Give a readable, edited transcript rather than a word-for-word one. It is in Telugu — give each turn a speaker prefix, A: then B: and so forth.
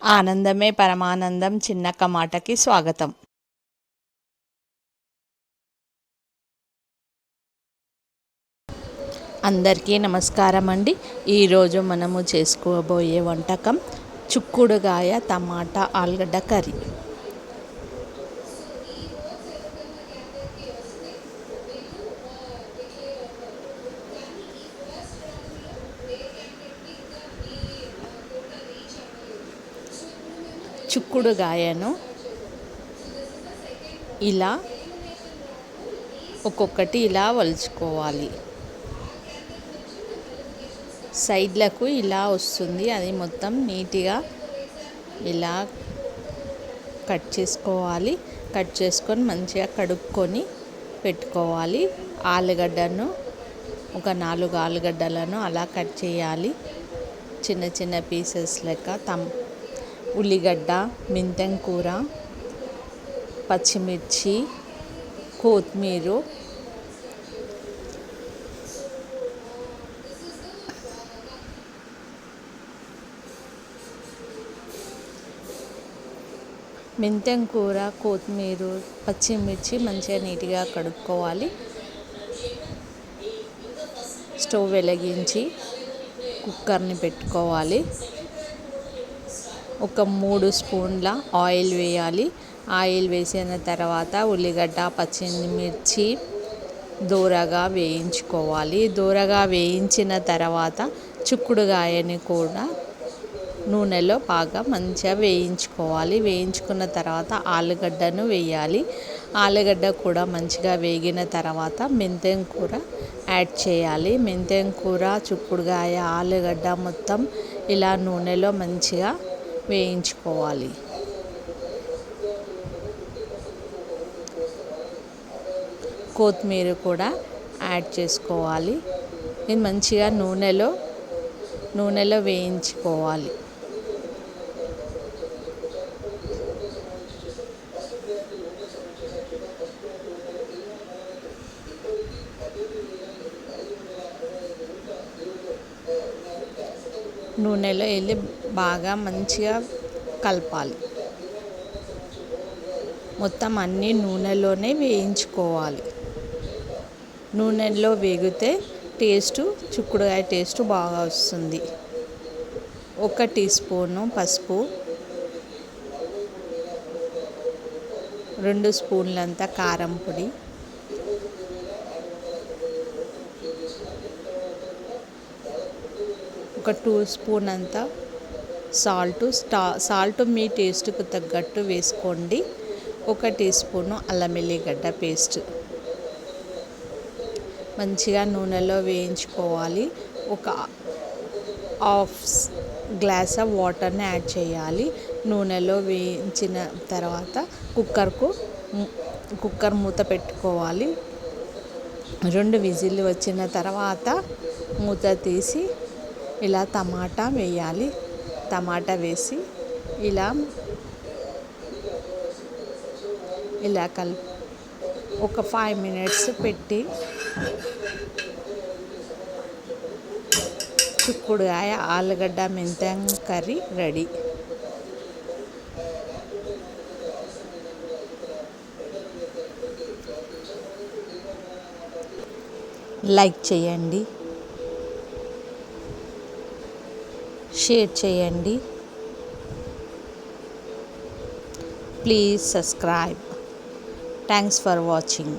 A: ఆనందమే పరమానందం చిన్నక్క మాటకి స్వాగతం. అందరికీ నమస్కారం అండి. ఈరోజు మనము చేసుకోబోయే వంటకం చిక్కుడుగాయ టమాటా ఆలుగడ్డ కర్రీ. చిక్కుడుగాయను ఇలా ఒక్కొక్కటి ఇలా వలుచుకోవాలి. సైడ్లకు ఇలా వస్తుంది, అది మొత్తం నీట్గా ఇలా కట్ చేసుకోవాలి. కట్ చేసుకొని మంచిగా కడుక్కొని పెట్టుకోవాలి. ఆలుగడ్డను ఒక 4 ఆలుగడ్డలను అలా కట్ చేయాలి, చిన్న చిన్న పీసెస్ లెక్క. ఉల్లిగడ్డ, మెంతం కూర, పచ్చిమిర్చి, కొత్తిమీర, మెంతం కూర, కొత్తిమీర, పచ్చిమిర్చి మంచిగా నీట్గా కడుక్కోవాలి. స్టవ్ వెలిగించి కుక్కర్ని పెట్టుకోవాలి. ఒక 3 స్పూన్ల ఆయిల్ వేయాలి. ఆయిల్ వేసిన తర్వాత ఉల్లిగడ్డ, పచ్చిమిర్చి దోరగా వేయించుకోవాలి. దోరగా వేయించిన తర్వాత చిక్కుడుగాయని కూడా నూనెలో బాగా మంచిగా వేయించుకోవాలి. వేయించుకున్న తర్వాత ఆలుగడ్డను వేయాలి. ఆలుగడ్డ కూడా మంచిగా వేగిన తర్వాత మెంతం కూర యాడ్ చేయాలి. మెంతం కూర, చిక్కుడుగాయ, ఆలుగడ్డ మొత్తం ఇలా నూనెలో మంచిగా వేయించుకోవాలి. కొత్తిమీర కూడా యాడ్ చేసుకోవాలి. ఇది మంచిగా నూనెలో వేయించుకోవాలి. నూనెలో వెళ్ళి బాగా మంచిగా కలపాలి. మొత్తం అన్నీ నూనెలోనే వేయించుకోవాలి. నూనెలో వేగితే చిక్కుడుగాయ టేస్ట్ బాగా వస్తుంది. 1 టీ స్పూను పసుపు, 2 స్పూన్లంత కారం పొడి, ఒక 2 స్పూన్ అంత సాల్ట్ మీ టేస్ట్కు తగ్గట్టు వేసుకోండి. 1 టీ స్పూను అల్లం వెల్లిగడ్డ పేస్ట్ మంచిగా నూనెలో వేయించుకోవాలి. ఒక హాఫ్ గ్లాస్ ఆఫ్ వాటర్ని యాడ్ చేయాలి. నూనెలో వేయించిన తర్వాత కుక్కర్ మూత పెట్టుకోవాలి. 2 విజిల్లు వచ్చిన తర్వాత మూత తీసి ఇలా టమాటా వేయాలి. టమాటా వేసి ఇలా కలిపి ఒక 5 మినిట్స్ పెట్టి చిక్కుడుగాయ ఆలుగడ్డ మెంతం కర్రీ రెడీ. లైక్ చేయండి, షేర్ చేయండి. Please subscribe. Thanks for watching.